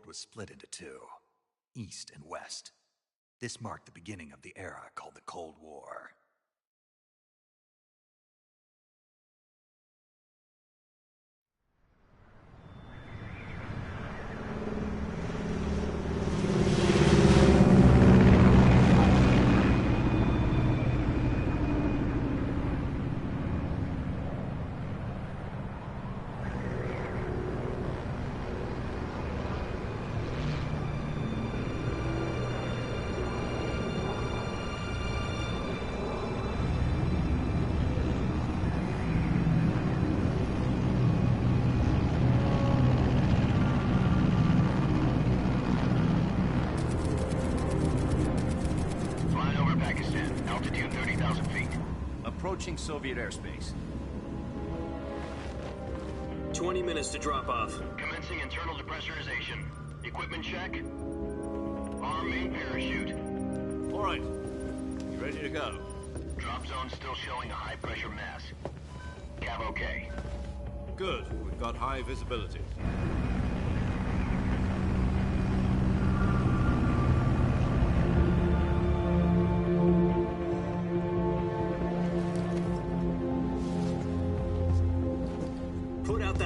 was split into two, East and West. This marked the beginning of the era called the Cold War. Approaching Soviet airspace. 20 minutes to drop off. Commencing internal depressurization. Equipment check. Arm main parachute. All right. You ready to go? Drop zone still showing a high pressure mass. Cav okay. Good. We've got high visibility.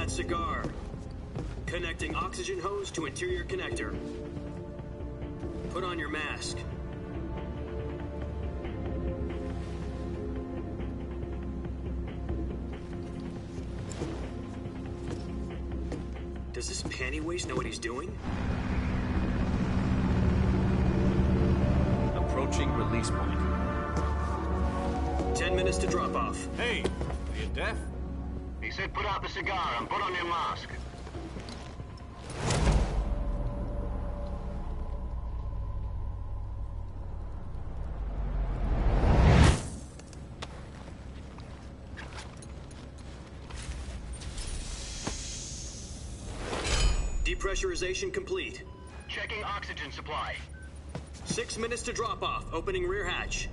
Cigar. Connecting oxygen hose to interior connector. Put on your mask. Does this panty waste know what he's doing? Approaching release point. 10 minutes to drop off. Hey, are you deaf? He said put out the cigar and put on your mask. Depressurization complete. Checking oxygen supply. 6 minutes to drop off. Opening rear hatch.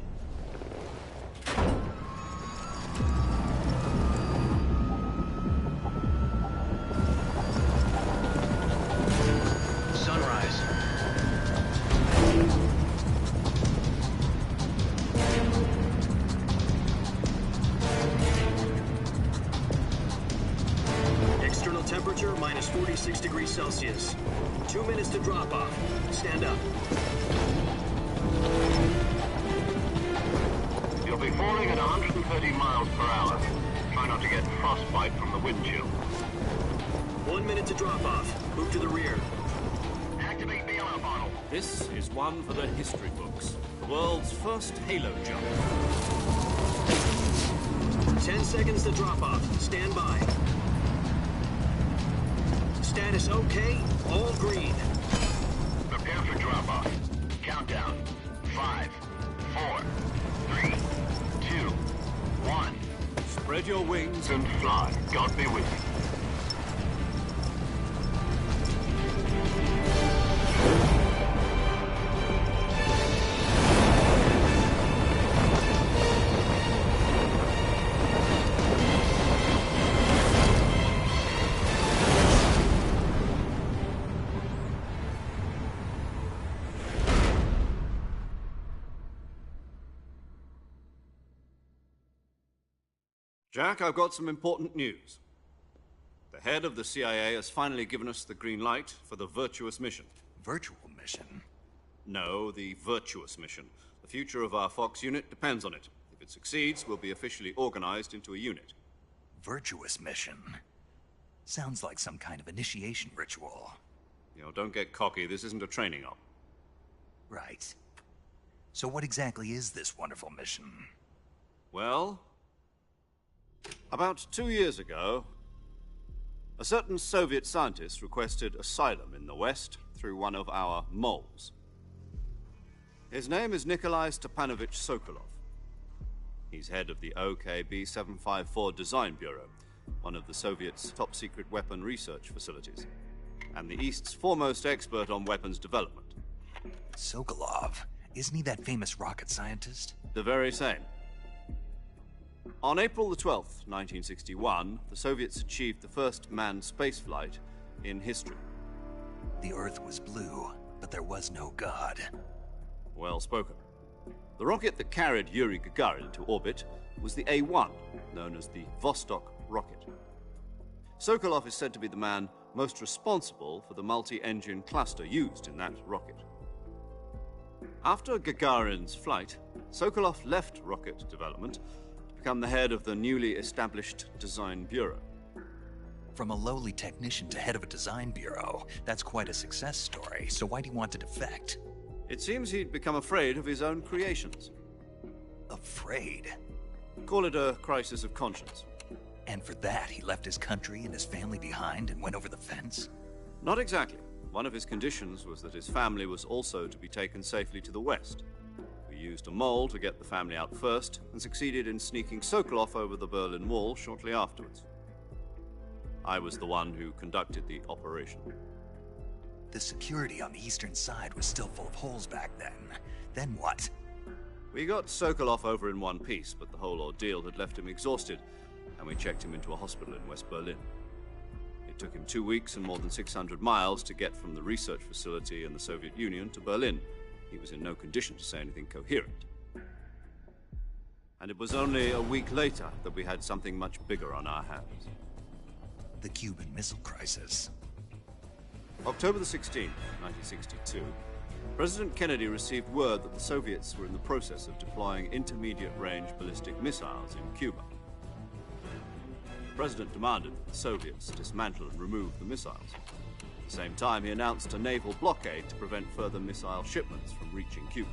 Temperature minus 46 degrees Celsius. 2 minutes to drop off. Stand up. You'll be falling at 130 miles per hour. Try not to get frostbite from the wind chill. 1 minute to drop off. Move to the rear. Activate bailout bottle. This is one for the history books. The world's first halo jump. 10 seconds to drop off. Stand by. Status okay, all green. Prepare for drop-off. Countdown. 5, 4, 3, 2, 1. Spread your wings and fly. God be with you. Jack, I've got some important news. The head of the CIA has finally given us the green light for the virtuous mission. Virtual mission? No, the virtuous mission. The future of our Fox unit depends on it. If it succeeds, we'll be officially organized into a unit. Virtuous mission? Sounds like some kind of initiation ritual. You know, don't get cocky. This isn't a training op. Right. So what exactly is this wonderful mission? Well, about 2 years ago, a certain Soviet scientist requested asylum in the West through one of our moles. His name is Nikolai Stepanovich Sokolov. He's head of the OKB 754 Design Bureau, one of the Soviets' top-secret weapon research facilities, and the East's foremost expert on weapons development. Sokolov? Isn't he that famous rocket scientist? The very same. On April the 12th, 1961, the Soviets achieved the first manned spaceflight in history. The Earth was blue, but there was no God. Well spoken. The rocket that carried Yuri Gagarin into orbit was the A-1, known as the Vostok rocket. Sokolov is said to be the man most responsible for the multi-engine cluster used in that rocket. After Gagarin's flight, Sokolov left rocket development to become the head of the newly established Design Bureau. From a lowly technician to head of a design bureau, that's quite a success story, so why do you want to defect? It seems he'd become afraid of his own creations. Afraid? Call it a crisis of conscience. And for that, he left his country and his family behind and went over the fence? Not exactly. One of his conditions was that his family was also to be taken safely to the west. We used a mole to get the family out first and succeeded in sneaking Sokolov over the Berlin Wall shortly afterwards. I was the one who conducted the operation. The security on the eastern side was still full of holes back then. Then what? We got Sokolov over in one piece, but the whole ordeal had left him exhausted, and we checked him into a hospital in West Berlin. It took him 2 weeks and more than 600 miles to get from the research facility in the Soviet Union to Berlin. He was in no condition to say anything coherent. And it was only a week later that we had something much bigger on our hands. The Cuban Missile Crisis. October the 16th, 1962, President Kennedy received word that the Soviets were in the process of deploying intermediate-range ballistic missiles in Cuba. The President demanded that the Soviets dismantle and remove the missiles. At the same time, he announced a naval blockade to prevent further missile shipments from reaching Cuba.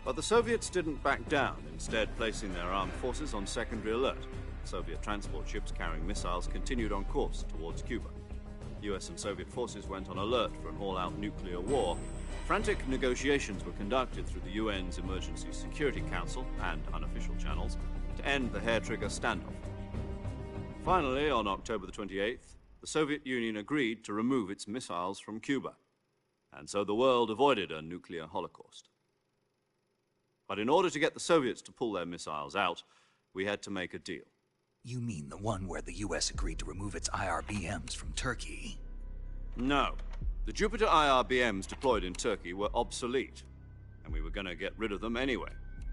But the Soviets didn't back down, instead placing their armed forces on secondary alert. Soviet transport ships carrying missiles continued on course towards Cuba. US and Soviet forces went on alert for an all-out nuclear war. Frantic negotiations were conducted through the UN's Emergency Security Council and unofficial channels to end the hair-trigger standoff. Finally, on October the 28th, the Soviet Union agreed to remove its missiles from Cuba, and so the world avoided a nuclear holocaust. But in order to get the Soviets to pull their missiles out, we had to make a deal. You mean the one where the US agreed to remove its IRBMs from Turkey? No. The Jupiter IRBMs deployed in Turkey were obsolete, and we were going to get rid of them anyway.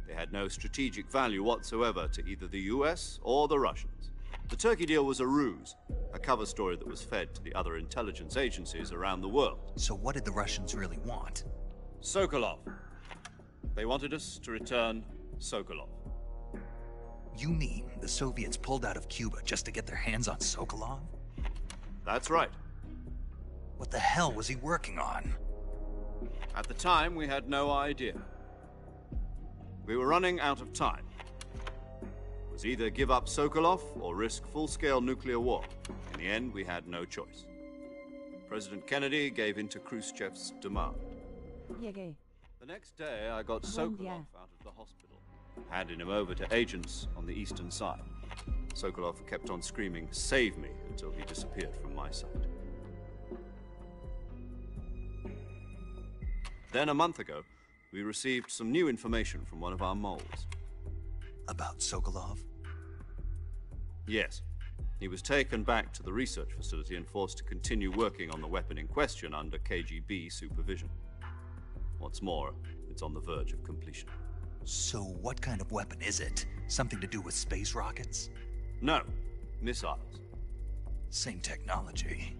They had no strategic value whatsoever to either the US or the Russians. The Turkey deal was a ruse, a cover story that was fed to the other intelligence agencies around the world. So what did the Russians really want? Sokolov. They wanted us to return Sokolov. You mean the Soviets pulled out of Cuba just to get their hands on Sokolov? That's right. What the hell was he working on? At the time, we had no idea. We were running out of time. It was either give up Sokolov or risk full-scale nuclear war. In the end, we had no choice. President Kennedy gave in to Khrushchev's demand. Llegué. The next day, I got Sokolov out of the hospital, handing him over to agents on the eastern side. Sokolov kept on screaming, "Save me," until he disappeared from my sight. Then, a month ago, we received some new information from one of our moles. About Sokolov? Yes. He was taken back to the research facility and forced to continue working on the weapon in question under KGB supervision. What's more, it's on the verge of completion. So what kind of weapon is it? Something to do with space rockets? No, missiles. Same technology.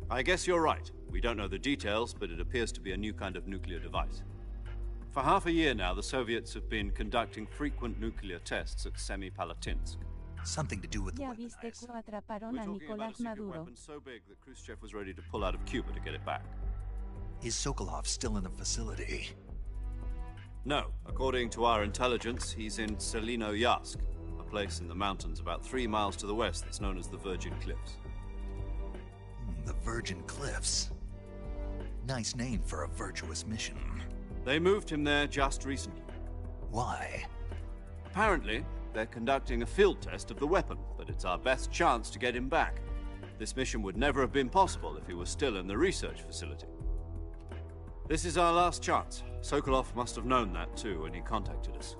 I guess you're right. We don't know the details, but it appears to be a new kind of nuclear device. For half a year now, the Soviets have been conducting frequent nuclear tests at Semipalatinsk. Something to do with the Ya weapon, viste I assume. cómo atraparon We're a talking about a Nicolás secret Maduro. weapon so big that Khrushchev was ready to pull out of Cuba to get it back. Is Sokolov still in the facility? No. According to our intelligence, he's in Selino-Yarsk, a place in the mountains about 3 miles to the west that's known as the Virgin Cliffs. The Virgin Cliffs. Nice name for a virtuous mission. They moved him there just recently. Why? Apparently, they're conducting a field test of the weapon, but it's our best chance to get him back. This mission would never have been possible if he was still in the research facility. This is our last chance. Sokolov must have known that too when he contacted us.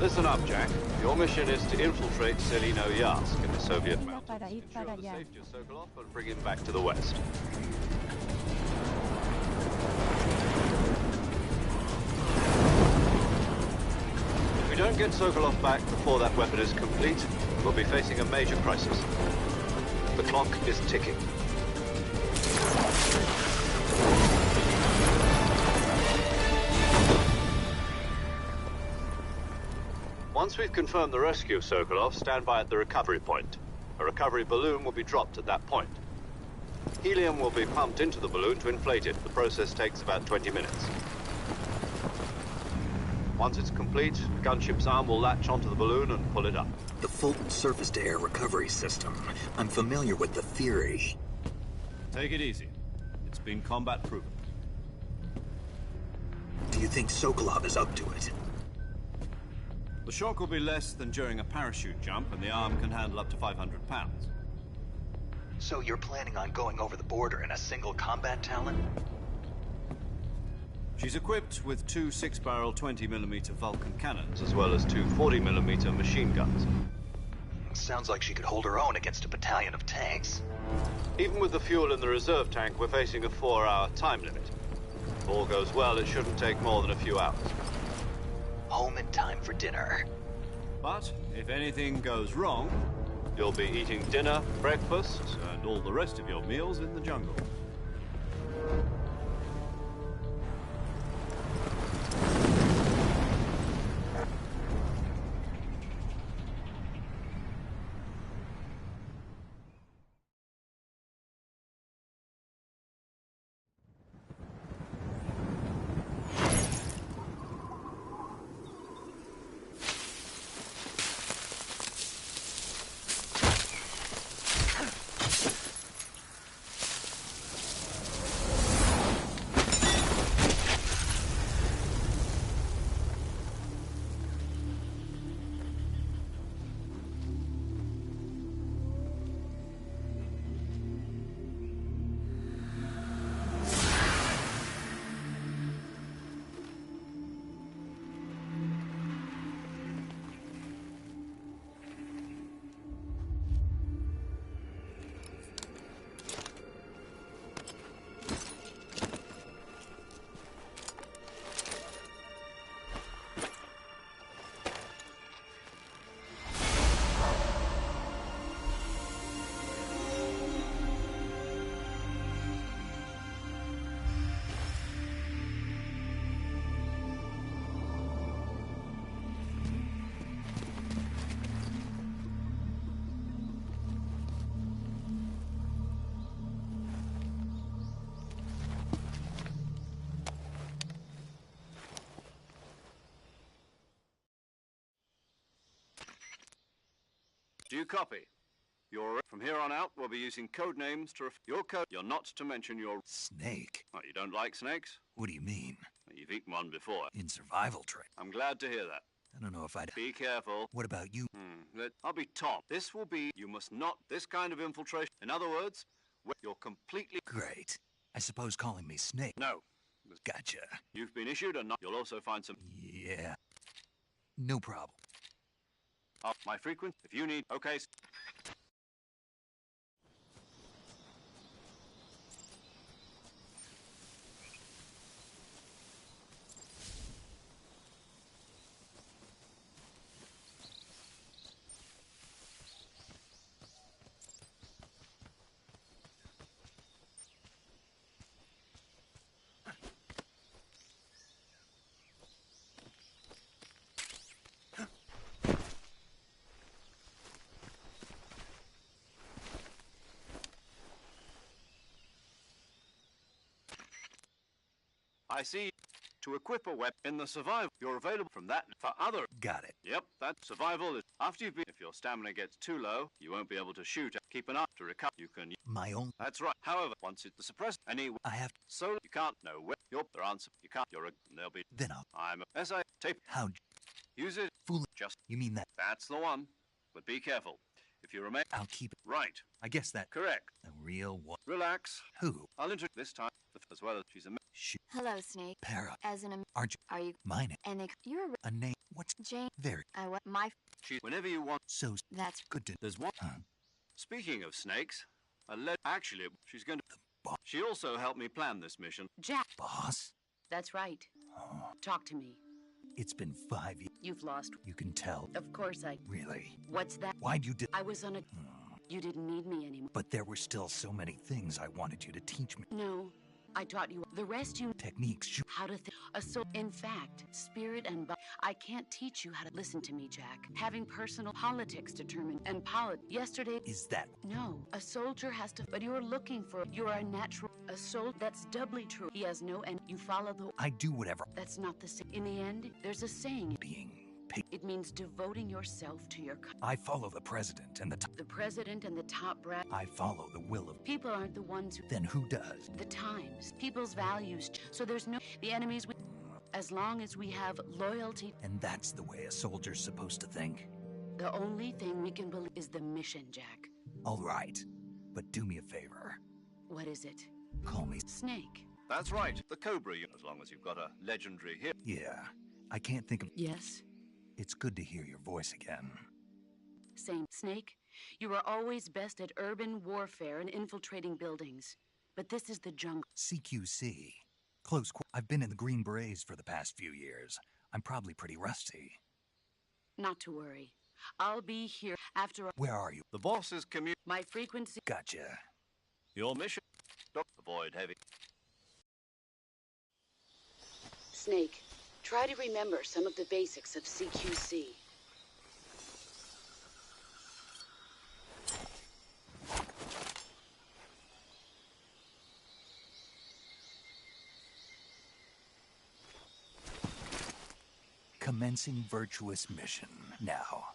Listen up, Jack. Your mission is to infiltrate Selino Yask in the Soviet Mira mountains, para ir para ensure the allá. safety of Sokolov, and bring him back to the West. If we don't get Sokolov back before that weapon is complete, we'll be facing a major crisis. The clock is ticking. Once we've confirmed the rescue of Sokolov, stand by at the recovery point. A recovery balloon will be dropped at that point. Helium will be pumped into the balloon to inflate it. The process takes about 20 minutes. Once it's complete, the gunship's arm will latch onto the balloon and pull it up. The Fulton surface-to-air recovery system. I'm familiar with the theory. Take it easy. It's been combat-proven. Do you think Sokolov is up to it? The shock will be less than during a parachute jump, and the arm can handle up to 500 pounds. So you're planning on going over the border in a single combat Talon? She's equipped with two 6-barrel 20mm Vulcan cannons, as well as two 40mm machine guns. Sounds like she could hold her own against a battalion of tanks. Even with the fuel in the reserve tank, we're facing a 4-hour time limit. If all goes well, it shouldn't take more than a few hours. Home in time for dinner. But if anything goes wrong, you'll be eating dinner, breakfast, and all the rest of your meals in the jungle. Do you copy? From here on out, we'll be using code names to your code. You're not to mention your... Snake? Oh, you don't like snakes? What do you mean? You've eaten one before. In survival training? I'm glad to hear that. I don't know if I'd... Be careful. What about you? I'll be Tom. This will be... You must not... This kind of infiltration. In other words, you're completely... Great. I suppose calling me Snake... No. Gotcha. You've been issued a... You'll also find some... Yeah. No problem. My frequent... If you need... Okay. I see. To equip a weapon in the survival, you're available from that for other... Got it. Yep, that survival is... After you've been... If your stamina gets too low, you won't be able to shoot. Keep an eye to recover. You can... My own... That's right. However, once it's suppressed, any... I have to... So, you can't know where... Your answer. You can't... You're a... There'll be... Then I'll... I'm a... S.I. Tape. How'd you... Use it. Fool... Just... You mean that... That's the one. But be careful. If you remain... I'll keep it... Right. I guess that... Correct. A real one... Relax. Who? I'll introduce this time, as well as she's a... Shoot. Hello, Snake. Para. As an... Aren't you... Are you... Mine. And they... You're... A name. What's Jane. very I want my. Whenever you want. so That's good to. There's one. Huh? Speaking of snakes, actually, she's going to. Boss? She also helped me plan this mission. Jack. Boss? That's right. Oh, Talk to me. it's been 5 years. You've lost. You can tell. Of course I. Really? What's that? Why'd you do? I was on a. You didn't need me anymore. But there were still so many things I wanted you to teach me. No. I taught you the rest. You Techniques. how to think. In fact, spirit and body. I can't teach you how to listen to me, Jack. Having personal politics determined and yesterday. Is that? No, a soldier has to. But you're looking for. You are a natural. A soul. That's doubly true. He has no end. You follow the. I do whatever. That's not the same. In the end, there's a saying. Being. It means devoting yourself to your. I follow the president and The president and the top brass. I follow the will of. People aren't the ones who. Then who does? The times. People's values. So there's no. The enemies. As long as we have loyalty. And that's the way a soldier's supposed to think. The only thing we can believe is the mission, Jack. All right, but do me a favor. What is it? Call me. Snake. That's right, the Cobra. As long as you've got a legendary hero. Yeah, I can't think of. Yes. It's good to hear your voice again. Same. Snake, you are always best at urban warfare and infiltrating buildings. But this is the jungle. CQC. I've been in the Green Berets for the past few years. I'm probably pretty rusty. Not to worry. I'll be here after. Where are you? The boss is My frequency. Gotcha. Your mission. Avoid heavy. Snake, try to remember some of the basics of CQC. Commencing virtuous mission now.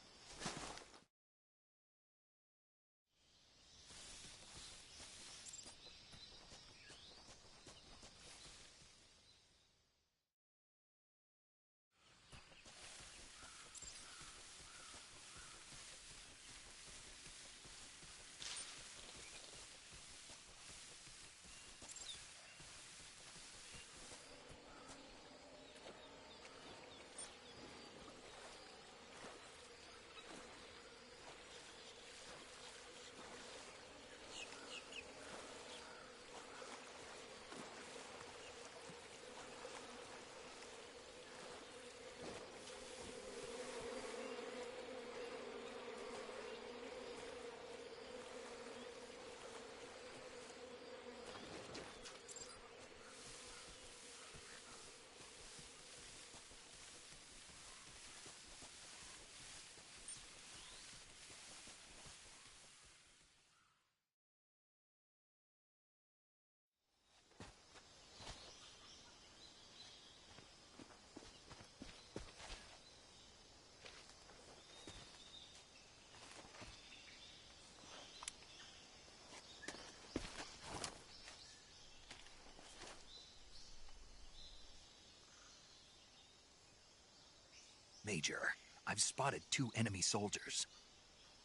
Major, I've spotted 2 enemy soldiers.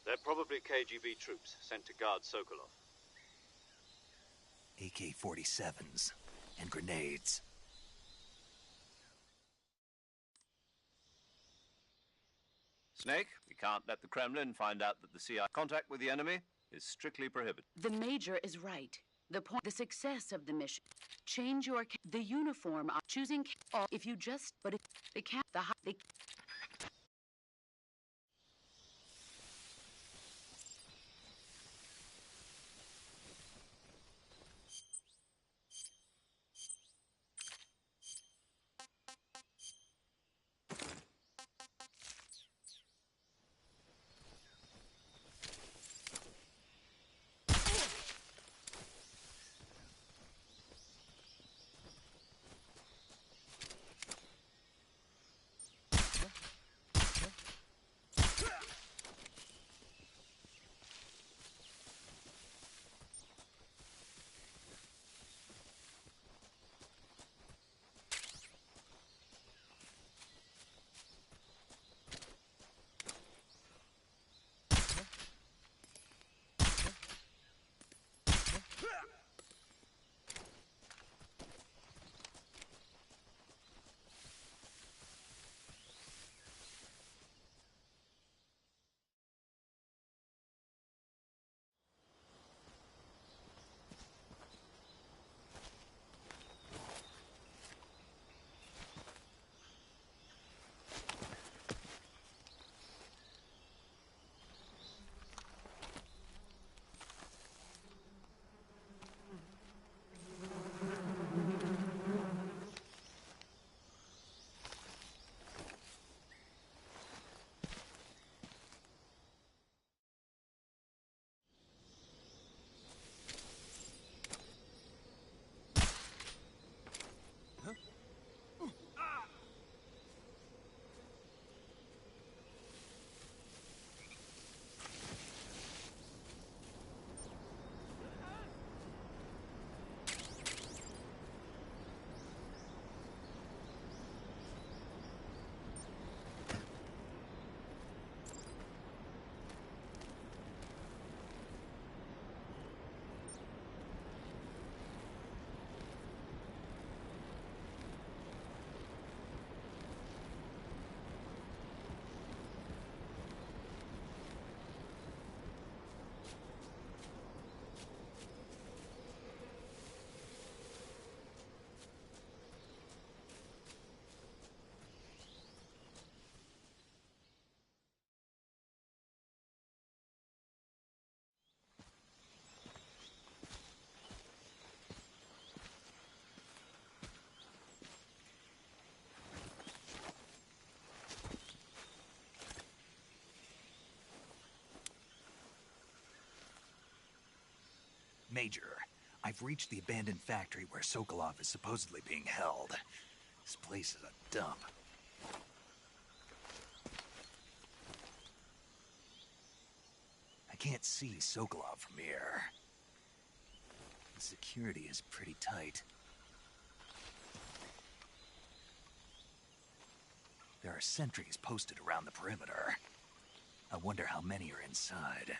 They're probably KGB troops sent to guard Sokolov. AK-47s and grenades. Snake, we can't let the Kremlin find out that the CIA contact with the enemy is strictly prohibited. The Major is right. The success of the mission. Change the uniform. Choosing. If you just. But if they can't. They. Major, I've reached the abandoned factory where Sokolov is supposedly being held. This place is a dump. I can't see Sokolov from here. The security is pretty tight. There are sentries posted around the perimeter. I wonder how many are inside.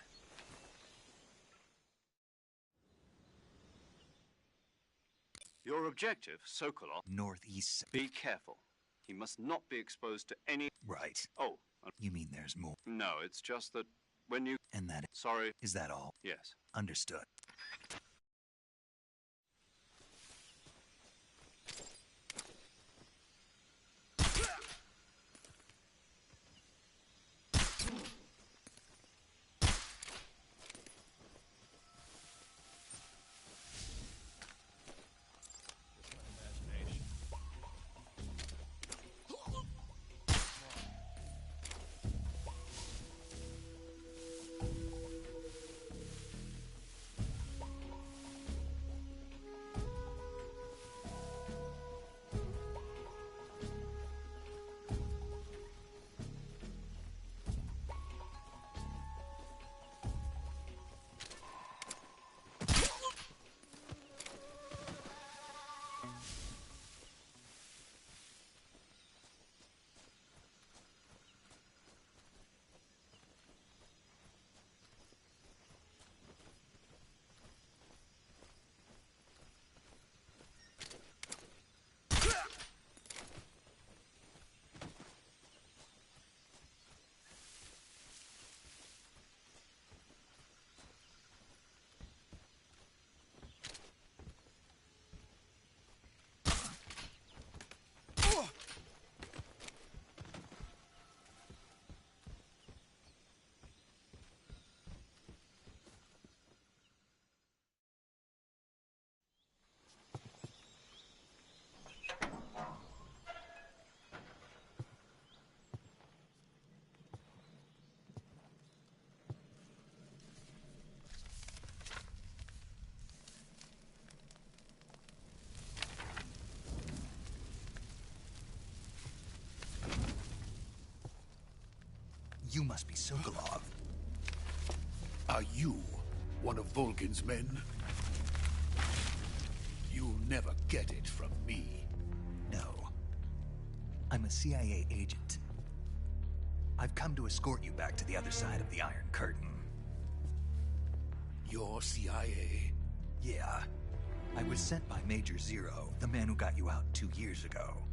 Your objective, Sokolov. Northeast. Be careful. He must not be exposed to any... Right. Oh. You mean there's more? No, it's just that when you... And that... Sorry. Is that all? Yes. Understood. You must be Sokolov. Are you one of Volgin's men? You'll never get it from me. No. I'm a CIA agent. I've come to escort you back to the other side of the Iron Curtain. You're CIA? Yeah. I was sent by Major Zero, the man who got you out 2 years ago.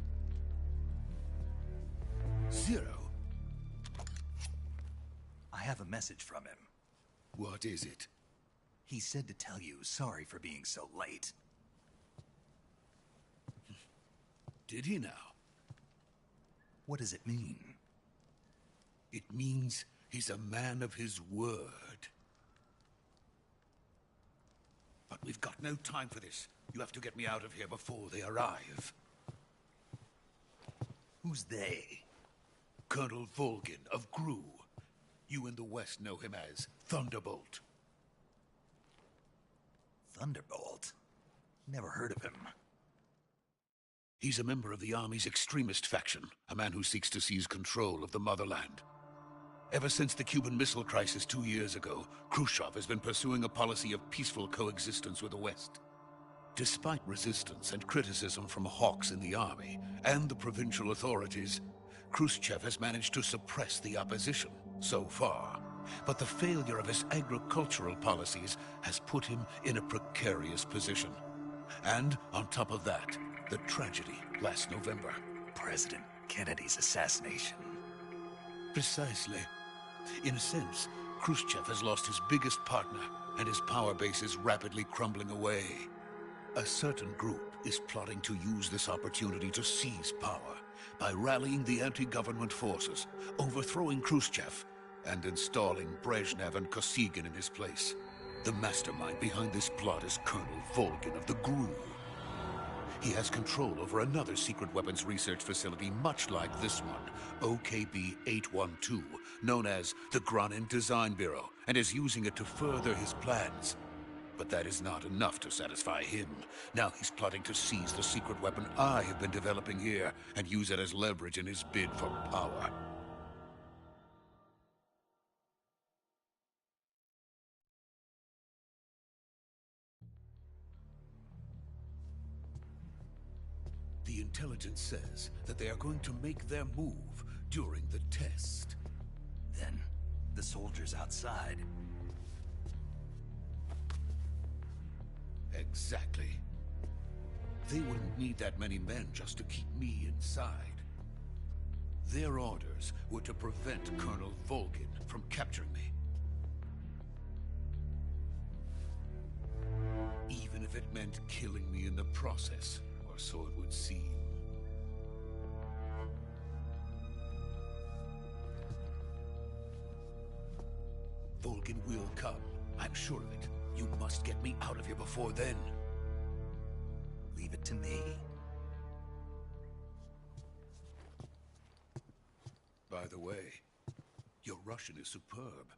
Zero? I have a message from him. What is it? He said to tell you sorry for being so late. Did he now? What does it mean? It means he's a man of his word. But we've got no time for this. You have to get me out of here before they arrive. Who's they? Colonel Volgin of GRU. You in the West know him as Thunderbolt. Thunderbolt? Never heard of him. He's a member of the Army's extremist faction, a man who seeks to seize control of the motherland. Ever since the Cuban Missile Crisis 2 years ago, Khrushchev has been pursuing a policy of peaceful coexistence with the West. Despite resistance and criticism from hawks in the Army and the provincial authorities, Khrushchev has managed to suppress the opposition so far. But the failure of his agricultural policies has put him in a precarious position. And on top of that, the tragedy last November. President Kennedy's assassination. Precisely. In a sense, Khrushchev has lost his biggest partner, and his power base is rapidly crumbling away. A certain group is plotting to use this opportunity to seize power by rallying the anti-government forces, overthrowing Khrushchev, and installing Brezhnev and Kosygin in his place. The mastermind behind this plot is Colonel Volgin of the GRU. He has control over another secret weapons research facility much like this one, OKB-812, known as the Granin Design Bureau, and is using it to further his plans. But that is not enough to satisfy him. Now he's plotting to seize the secret weapon I have been developing here and use it as leverage in his bid for power. The intelligence says that they are going to make their move during the test. Then, the soldiers outside. Exactly. They wouldn't need that many men just to keep me inside. Their orders were to prevent Colonel Volgin from capturing me. Even if it meant killing me in the process, or so it would seem. Volgin will come. I'm sure of it. You must get me out of here before then. Leave it to me. By the way, your Russian is superb.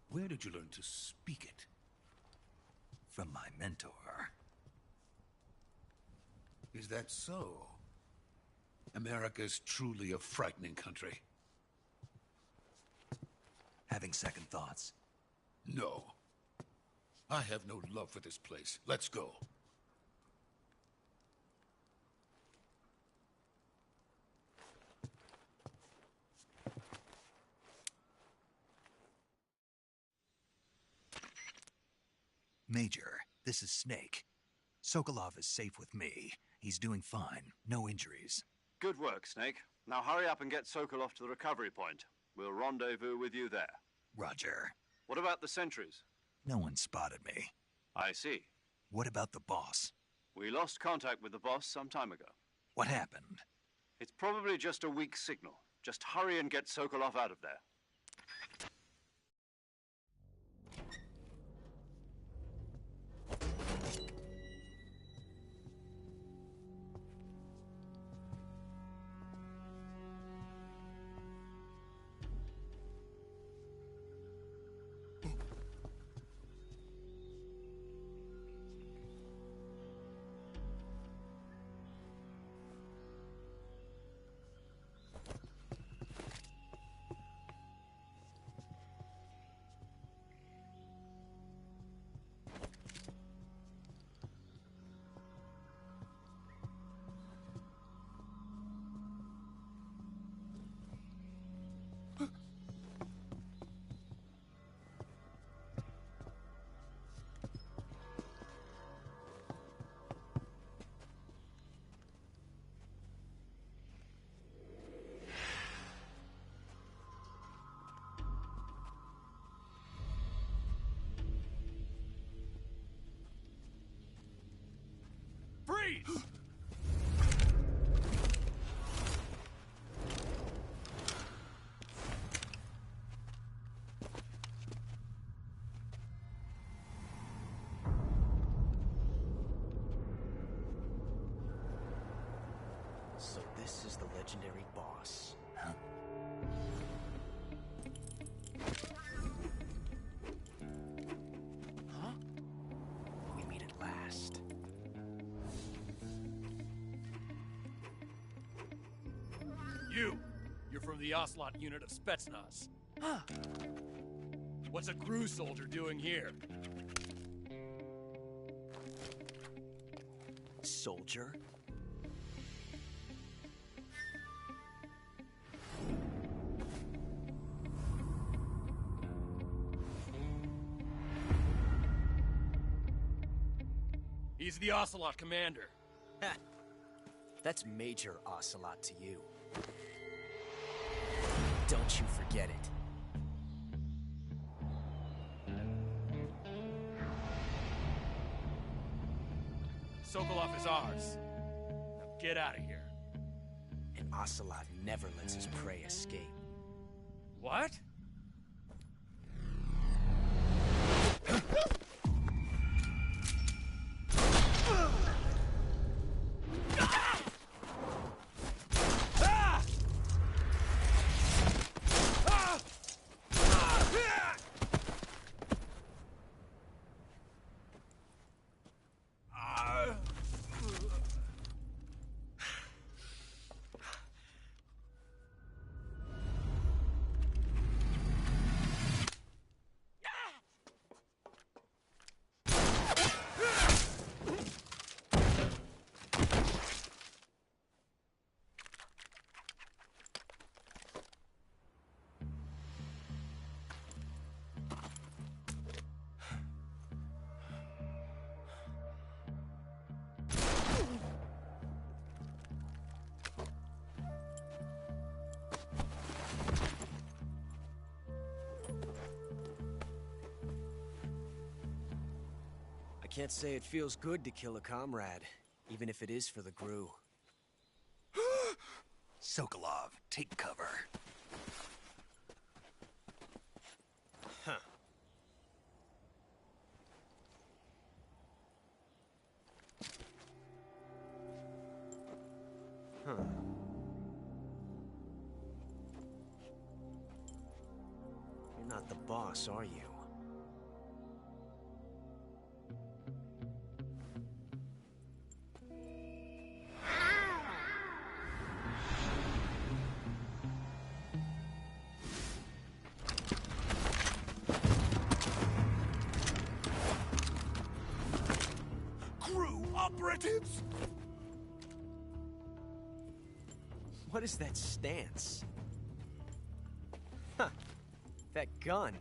Where did you learn to speak it? From my mentor. Is that so? America's truly a frightening country. Having second thoughts? No. I have no love for this place. Let's go. Major, this is Snake. Sokolov is safe with me. He's doing fine. No injuries. Good work, Snake. Now hurry up and get Sokolov to the recovery point. We'll rendezvous with you there. Roger. What about the sentries? No one spotted me. I see. What about the boss? We lost contact with the boss some time ago. What happened? It's probably just a weak signal. Just hurry and get Sokolov out of there. Freeze! So this is the legendary boss. Huh? Huh? We meet at last. You're from the Ocelot unit of Spetsnaz. Huh. What's a crew soldier doing here? Soldier? He's the Ocelot commander. Ha! That's Major Ocelot to you. Don't you forget it. Sokolov is ours. Now get out of here. And Ocelot never lets his prey escape. What? can't say it feels good to kill a comrade, even if it is for the Gru. Sokolov, take cover. Huh. Huh. You're not the boss, are you? Crew operatives! What is that stance? Huh. That gun.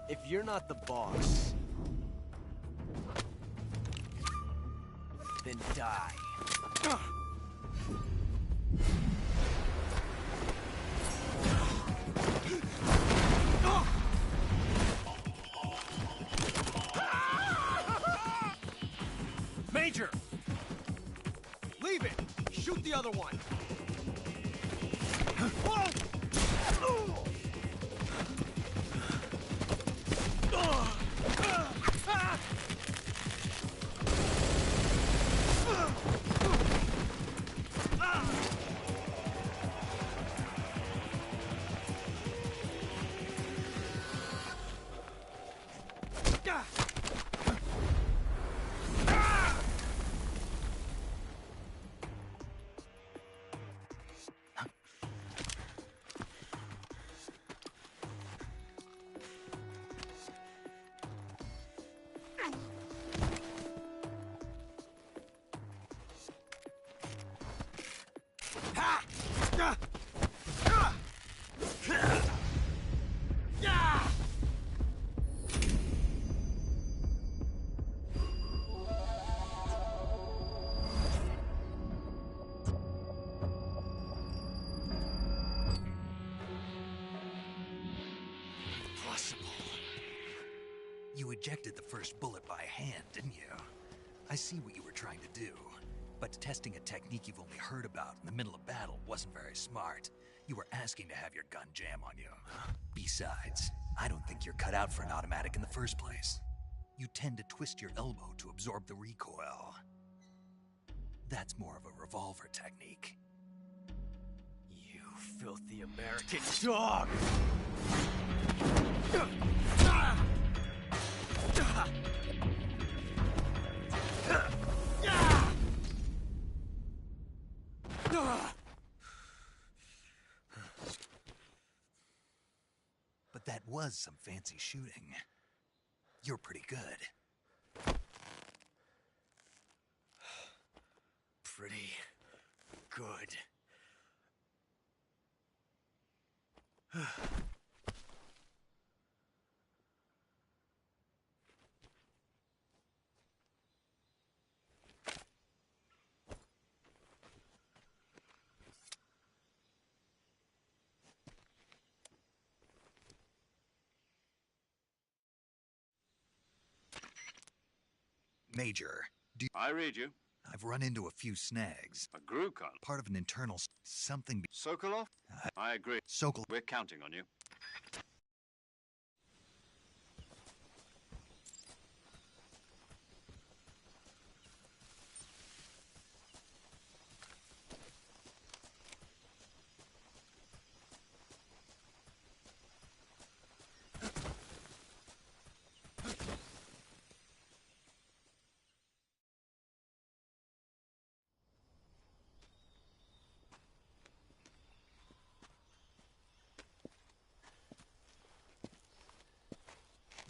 If you're not the boss, then die. Major! Leave it! Shoot the other one! You ejected the first bullet by hand, didn't you? I see what you were trying to do. But testing a technique you've only heard about in the middle of battle wasn't very smart. You were asking to have your gun jam on you. Besides, I don't think you're cut out for an automatic in the first place. You tend to twist your elbow to absorb the recoil. That's more of a revolver technique. You filthy American dog! But that was some fancy shooting. You're pretty good. Pretty good. Major, I read you. I've run into a few snags. A Gru con. Part of an internal something. Sokolov? I agree. Sokol. We're counting on you.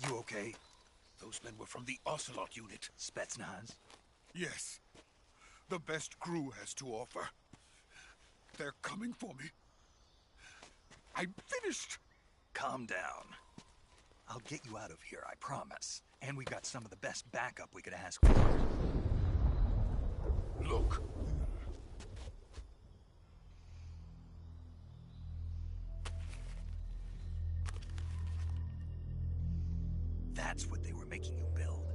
You okay? Those men were from the Ocelot unit. Spetsnaz? Yes. The best Gru has to offer. They're coming for me. I'm finished. Calm down. I'll get you out of here, I promise. And we've got some of the best backup we could ask for. Look. making you build?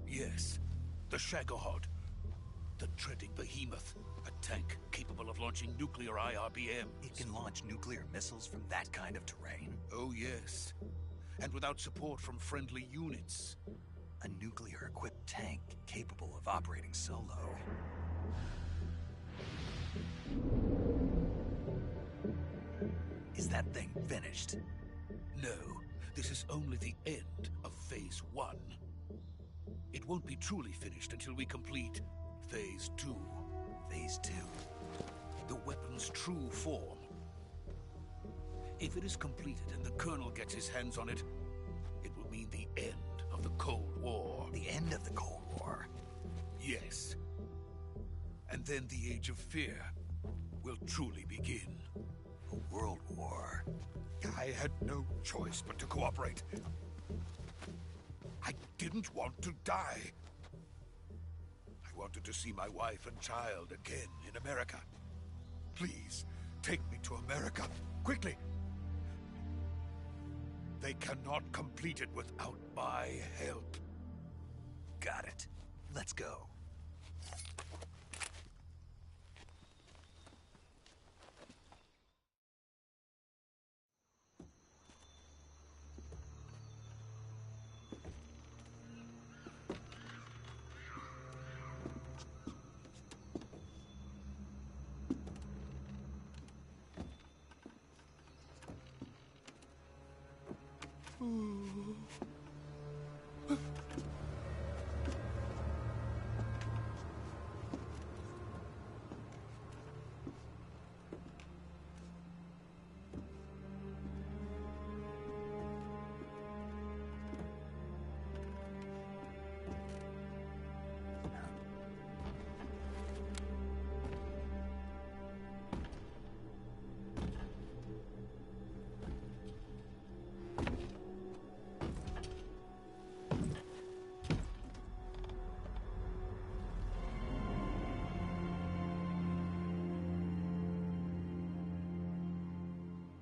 Yes, the Shagohod. The dreaded behemoth. A tank capable of launching nuclear IRBMs. It can launch nuclear missiles from that kind of terrain? Oh yes. And without support from friendly units. A nuclear-equipped tank capable of operating solo. Is that thing finished? No, this is only the end of Phase 1. It won't be truly finished until we complete Phase 2. Phase 2? The weapon's true form. If it is completed and the Colonel gets his hands on it, it will mean the end of the Cold War. The end of the Cold War? Yes. And then the Age of Fear will truly begin. A world war? I had no choice but to cooperate. I didn't want to die. I wanted to see my wife and child again in America. Please, take me to America, quickly. They cannot complete it without my help. Got it. Let's go.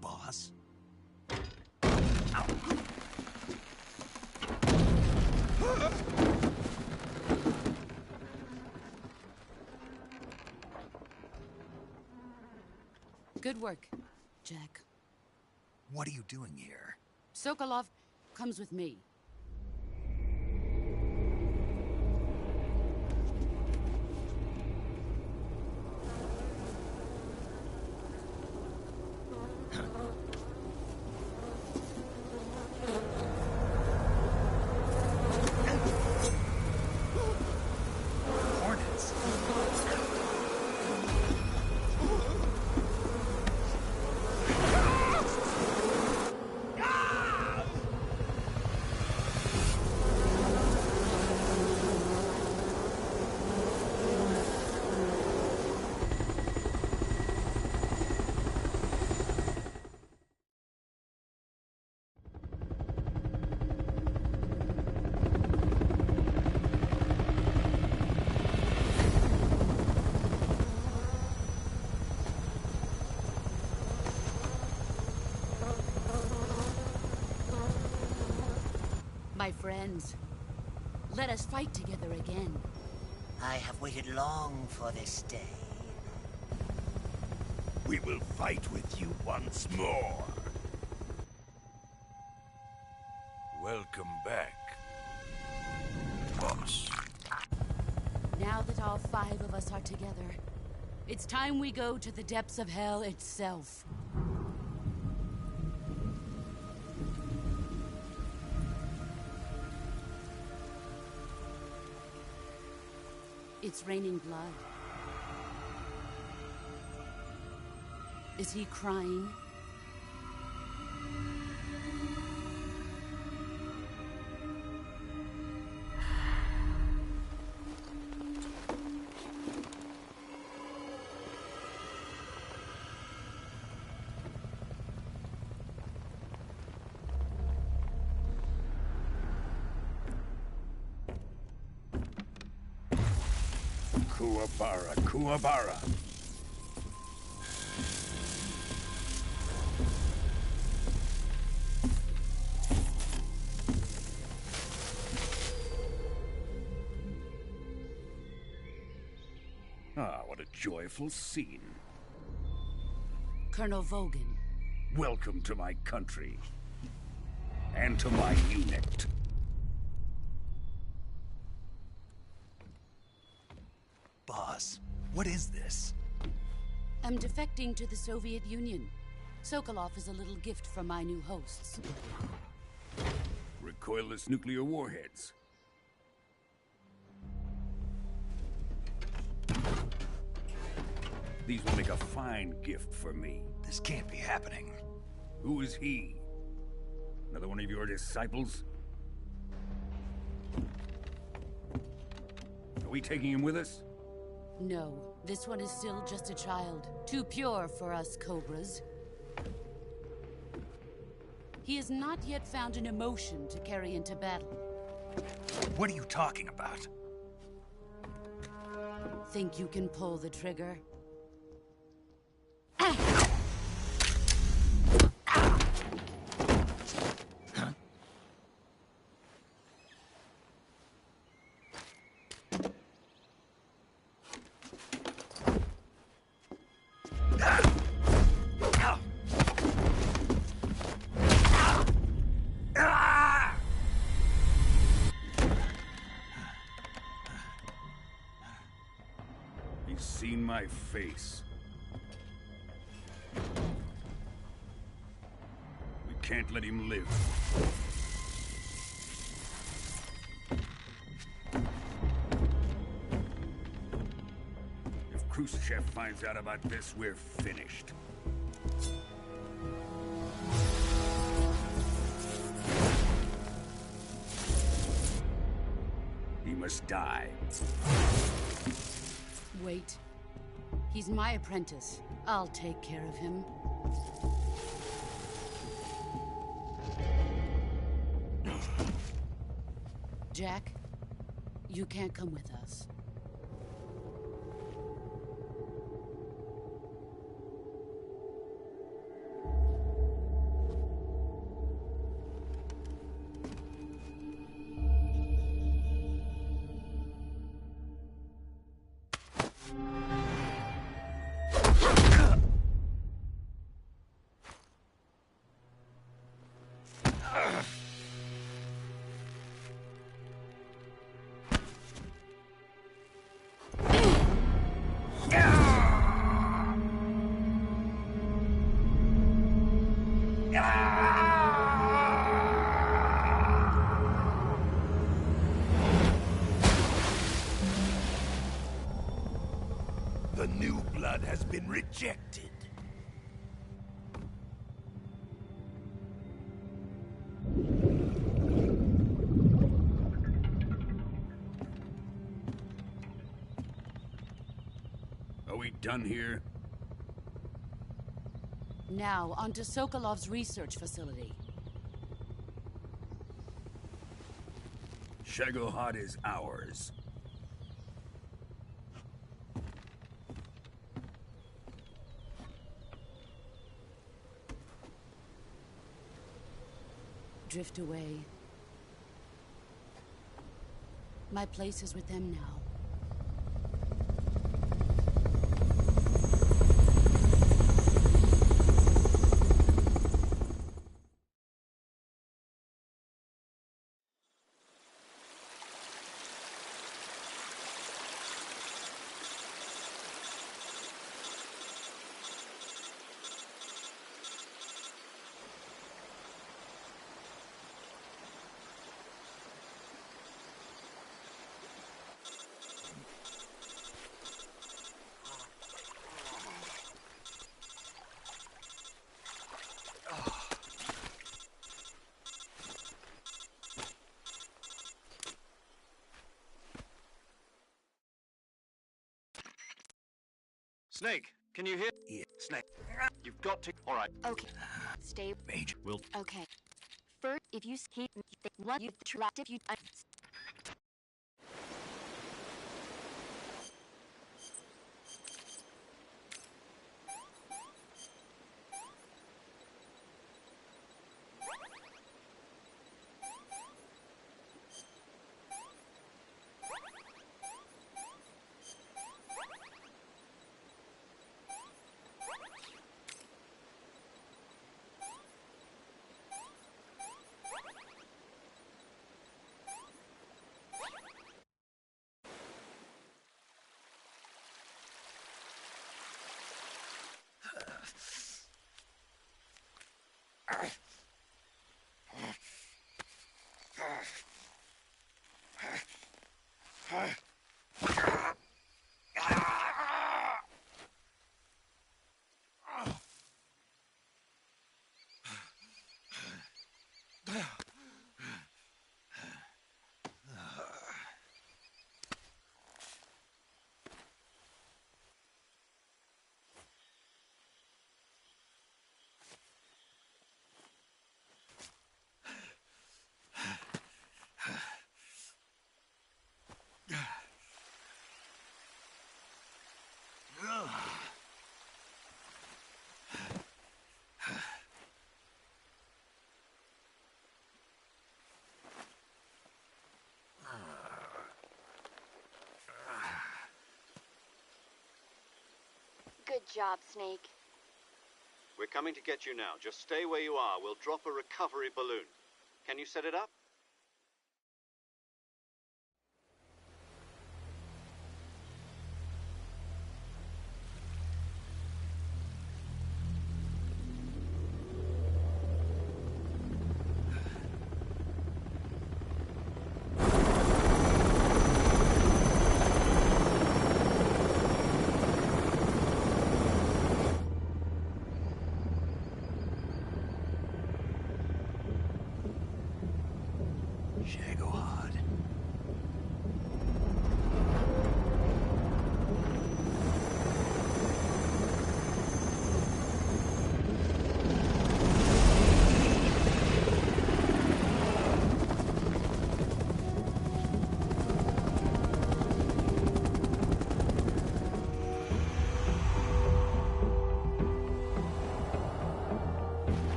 Boss? Good work, Jack. What are you doing here? Sokolov comes with me. Hornets? My friends, let us fight together again. I have waited long for this day. We will fight with you once more. Welcome back, boss. Now that all 5 of us are together, it's time we go to the depths of hell itself. It's raining blood. Is he crying? Kuwabara, Kuwabara. joyful scene. Colonel Vogan. Welcome to my country. And to my unit. Boss, what is this? I'm defecting to the Soviet Union. Sokolov is a little gift from my new hosts. Recoilless nuclear warheads. These will make a fine gift for me. This can't be happening. Who is he? Another one of your disciples? Are we taking him with us? No, this one is still just a child. Too pure for us Cobras. He has not yet found an emotion to carry into battle. What are you talking about? Think you can pull the trigger? He's seen my face. We can't let him live. If Khrushchev finds out about this, we're finished. He must die. Wait. He's my apprentice. I'll take care of him. Jack, you can't come with us. The new blood has been rejected. Are we done here? Now, onto Sokolov's research facility. Shagohod is ours. Drift away. My place is with them now. Snake, can you hear? Yeah, Snake. You've got to. All right. Okay. Stay. Major, will. Okay. First, if you hate what you trapped, if you. Good job, Snake. We're coming to get you now. Just stay where you are. We'll drop a recovery balloon. Can you set it up?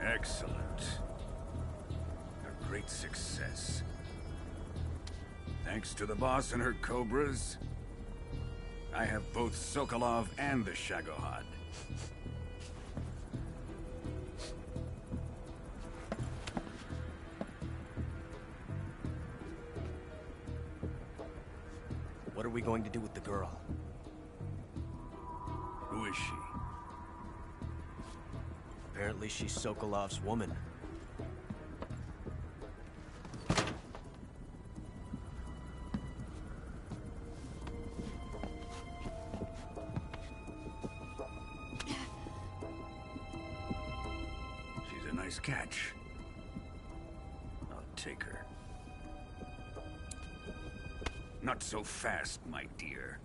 Excellent. A great success. Thanks to the boss and her cobras, I have both Sokolov and the Shagohod. What are we going to do with the girl? Who is she? Apparently she's Sokolov's woman. She's a nice catch. I'll take her. Not so fast, my dear.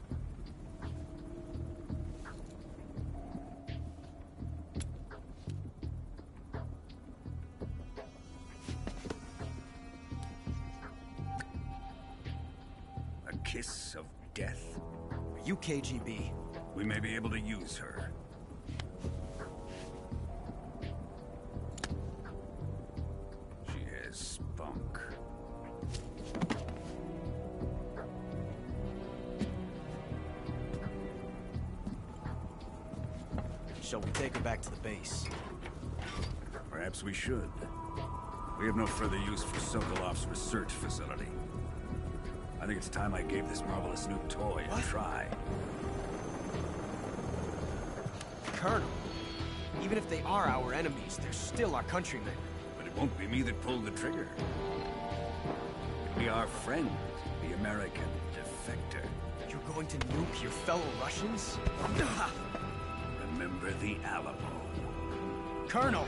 A kiss of death? Are you KGB? We may be able to use her. She has spunk. Shall we take her back to the base? Perhaps we should. We have no further use for Sokolov's research facility. I think it's time I gave this marvelous new toy a try. Colonel, even if they are our enemies, they're still our countrymen. But it won't be me that pulled the trigger. It'll be our friend, the American defector. You're going to nuke your fellow Russians? Remember the Alamo. Colonel!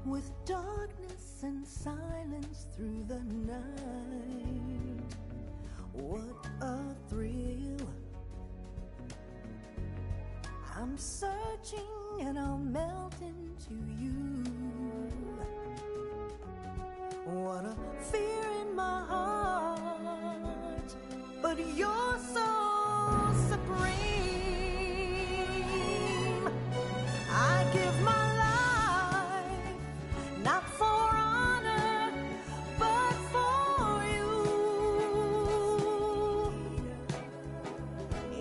With darkness and silence through the night, what a thrill. I'm searching and I'll melt into you. What a fear in my heart, but you're so supreme. I give my not for honor, but for you.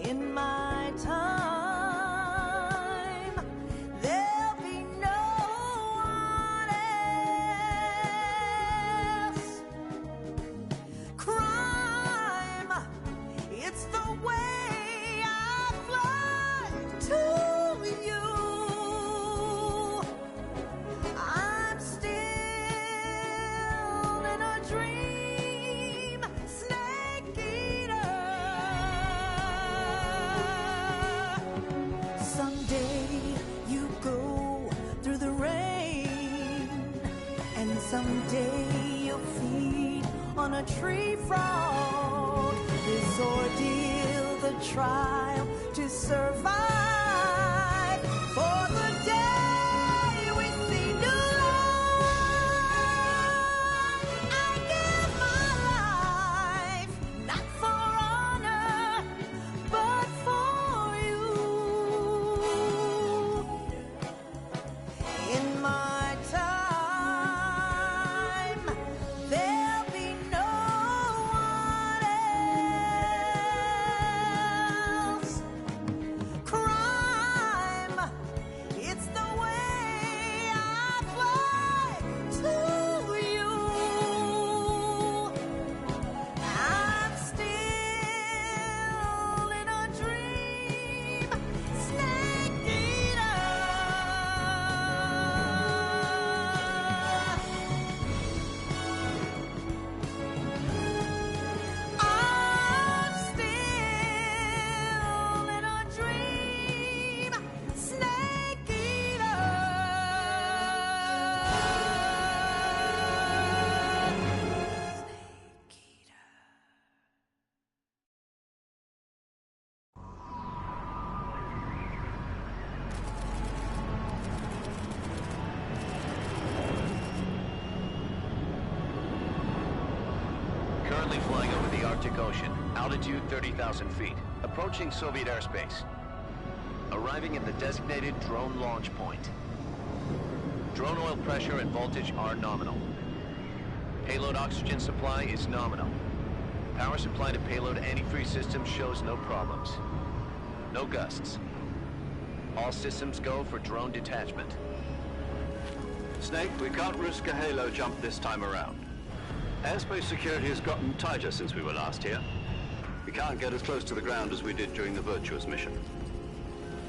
In my time, there'll be no one else. Crime, it's the way I fly to you. Someday you'll feed on a tree frog. This ordeal, the trial to survive. For the day we see new life, I give my life, not for honor, but for you. In my time, there'll be no one else. Crime, it's the way I fly to you. I'm still in a dream, snake eater. I'm still in a dream, snake eater. Currently flying over the Arctic Ocean, altitude 30,000 feet, approaching Soviet airspace. Arriving at the designated drone launch point. Drone oil pressure and voltage are nominal. Payload oxygen supply is nominal. Power supply to payload antifreeze system shows no problems. No gusts. All systems go for drone detachment. Snake, we can't risk a halo jump this time around. Airspace security has gotten tighter since we were last here. We can't get as close to the ground as we did during the Virtuous mission.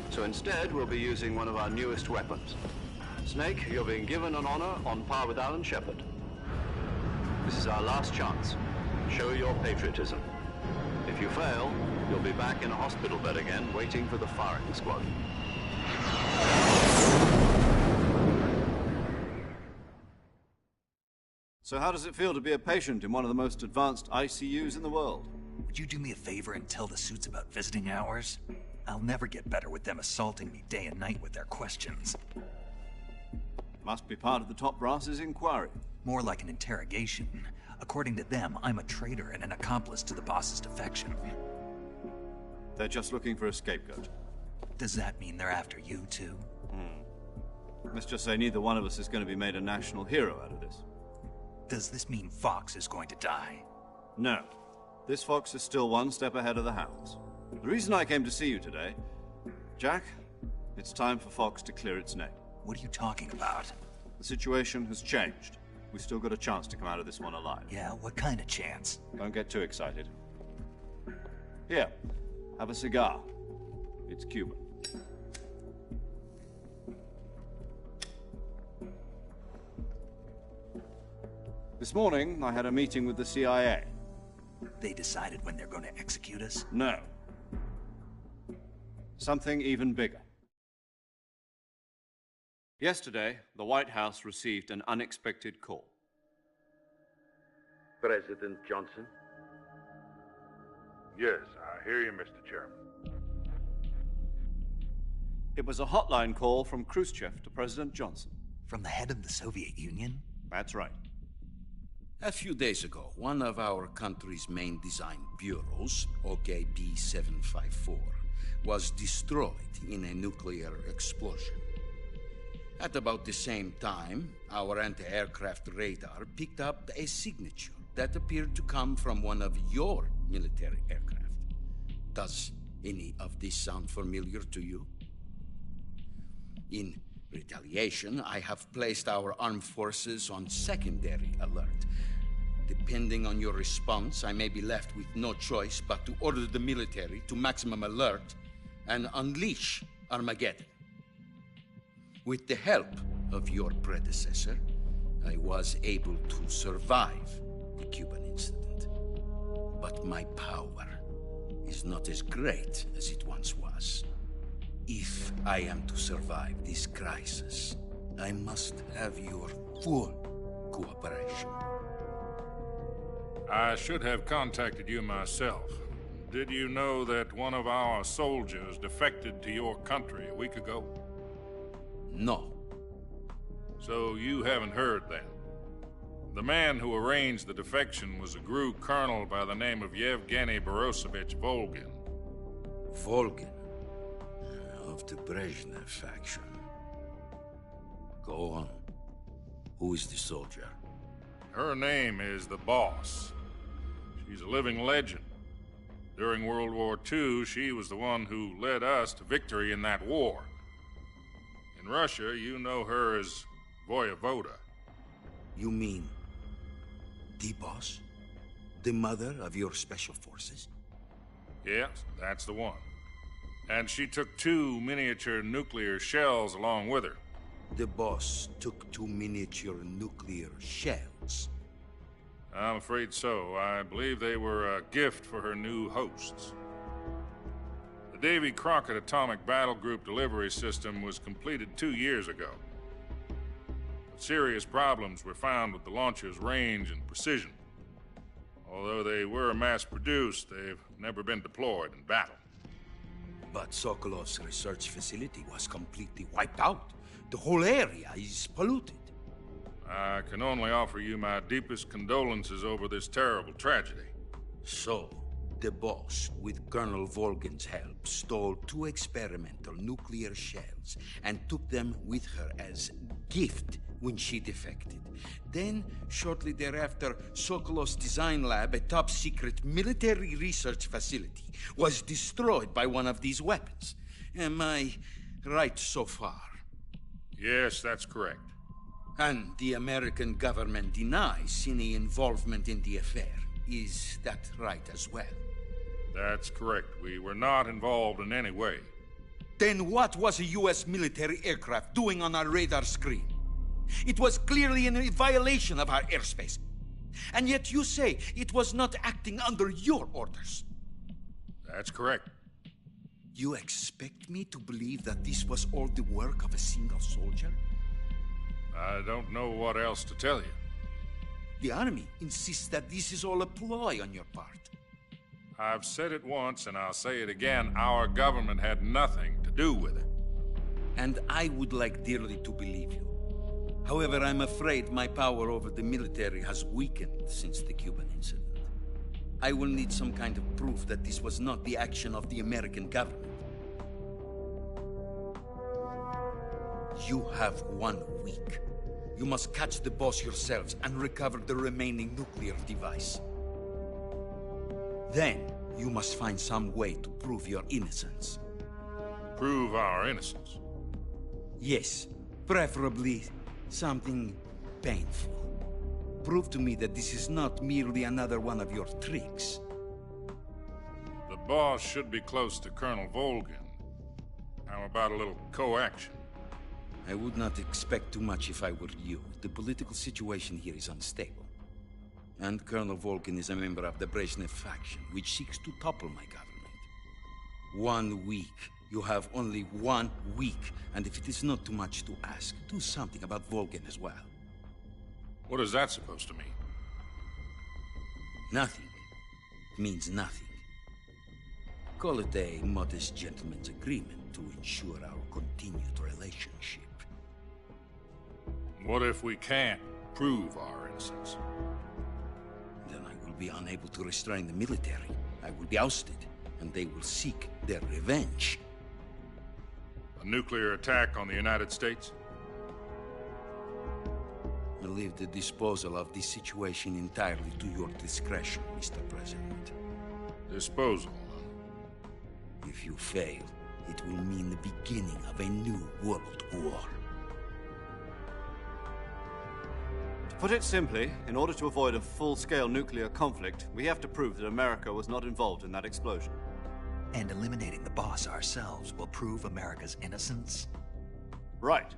So instead, we'll be using one of our newest weapons. Snake, you're being given an honor on par with Alan Shepard. This is our last chance. Show your patriotism. If you fail, you'll be back in a hospital bed again, waiting for the firing squad. So how does it feel to be a patient in one of the most advanced ICUs in the world? Would you do me a favor and tell the suits about visiting hours? I'll never get better with them assaulting me day and night with their questions. Must be part of the top brass's inquiry. More like an interrogation. According to them, I'm a traitor and an accomplice to the boss's defection. They're just looking for a scapegoat. Does that mean they're after you, too? Let's just say neither one of us is going to be made a national hero out of this. Does this mean Fox is going to die? No. This fox is still one step ahead of the hounds. The reason I came to see you today... Jack, it's time for Fox to clear its name. What are you talking about? The situation has changed. We've still got a chance to come out of this one alive. Yeah, what kind of chance? Don't get too excited. Here, have a cigar. It's Cuban. This morning, I had a meeting with the CIA. They decided when they're going to execute us? No. Something even bigger. Yesterday, the White House received an unexpected call. President Johnson? Yes, I hear you, Mr. Chairman. It was a hotline call from Khrushchev to President Johnson. From the head of the Soviet Union? That's right. A few days ago, one of our country's main design bureaus, OKB 754, was destroyed in a nuclear explosion. At about the same time, our anti-aircraft radar picked up a signature that appeared to come from one of your military aircraft. Does any of this sound familiar to you? In retaliation, I have placed our armed forces on secondary alert. Depending on your response, I may be left with no choice but to order the military to maximum alert and unleash Armageddon. With the help of your predecessor, I was able to survive the Cuban incident. But my power is not as great as it once was. If I am to survive this crisis, I must have your full cooperation. I should have contacted you myself. Did you know that one of our soldiers defected to your country a week ago? No. So you haven't heard then? The man who arranged the defection was a GRU colonel by the name of Yevgeny Borosovich Volgin. Volgin? Of the Brezhnev faction. Go on. Who is the soldier? Her name is the Boss. She's a living legend. During World War II, she was the one who led us to victory in that war. In Russia, you know her as Voyevoda. You mean the Boss? The mother of your special forces? Yes, that's the one. And she took 2 miniature nuclear shells along with her. The Boss took 2 miniature nuclear shells? I'm afraid so. I believe they were a gift for her new hosts. The Davy Crockett Atomic Battle Group delivery system was completed 2 years ago. But serious problems were found with the launcher's range and precision. Although they were mass-produced, they've never been deployed in battle. But Sokolov's research facility was completely wiped out. The whole area is polluted. I can only offer you my deepest condolences over this terrible tragedy. So, the Boss, with Colonel Volgin's help, stole 2 experimental nuclear shells and took them with her as gift when she defected. Then, shortly thereafter, Sokolov's design lab, a top-secret military research facility, was destroyed by one of these weapons. Am I right so far? Yes, that's correct. And the American government denies any involvement in the affair. Is that right as well? That's correct. We were not involved in any way. Then what was a U.S. military aircraft doing on our radar screen? It was clearly in violation of our airspace. And yet you say it was not acting under your orders. That's correct. You expect me to believe that this was all the work of a single soldier? I don't know what else to tell you. The army insists that this is all a ploy on your part. I've said it once, and I'll say it again. Our government had nothing to do with it. And I would like dearly to believe you. However, I'm afraid my power over the military has weakened since the Cuban incident. I will need some kind of proof that this was not the action of the American government. You have 1 week. You must catch the boss yourselves and recover the remaining nuclear device. Then, you must find some way to prove your innocence. Prove our innocence? Yes, preferably something painful. Prove to me that this is not merely another one of your tricks. The boss should be close to Colonel Volgin. How about a little coaction? I would not expect too much if I were you. The political situation here is unstable. And Colonel Volgin is a member of the Brezhnev faction, which seeks to topple my government. 1 week. You have only 1 week. And if it is not too much to ask, do something about Volgin as well. What is that supposed to mean? Nothing. Means nothing. Call it a modest gentleman's agreement to ensure our continued relationship. What if we can't prove our innocence? Then I will be unable to restrain the military. I will be ousted, and they will seek their revenge. A nuclear attack on the United States? I leave the disposal of this situation entirely to your discretion, Mr. President. Disposal? If you fail, it will mean the beginning of a new world war. To put it simply, in order to avoid a full-scale nuclear conflict, we have to prove that America was not involved in that explosion. And eliminating the boss ourselves will prove America's innocence? Right.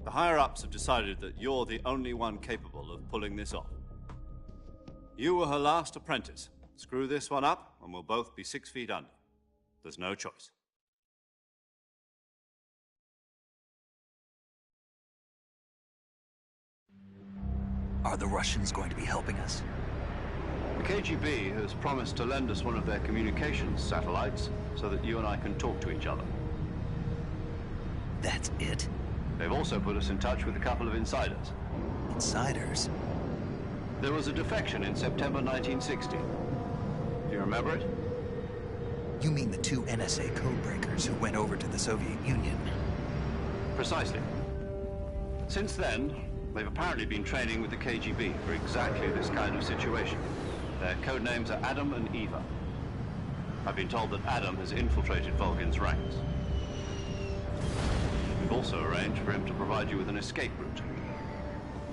The higher-ups have decided that you're the only one capable of pulling this off. You were her last apprentice. Screw this one up, and we'll both be 6 feet under. There's no choice. Are the Russians going to be helping us? The KGB has promised to lend us one of their communications satellites so that you and I can talk to each other. That's it? They've also put us in touch with a couple of insiders. Insiders? There was a defection in September 1960. Do you remember it? You mean the 2 NSA codebreakers who went over to the Soviet Union? Precisely. Since then, they've apparently been training with the KGB for exactly this kind of situation. Their codenames are Adam and Eva. I've been told that Adam has infiltrated Volgin's ranks. We've also arranged for him to provide you with an escape route.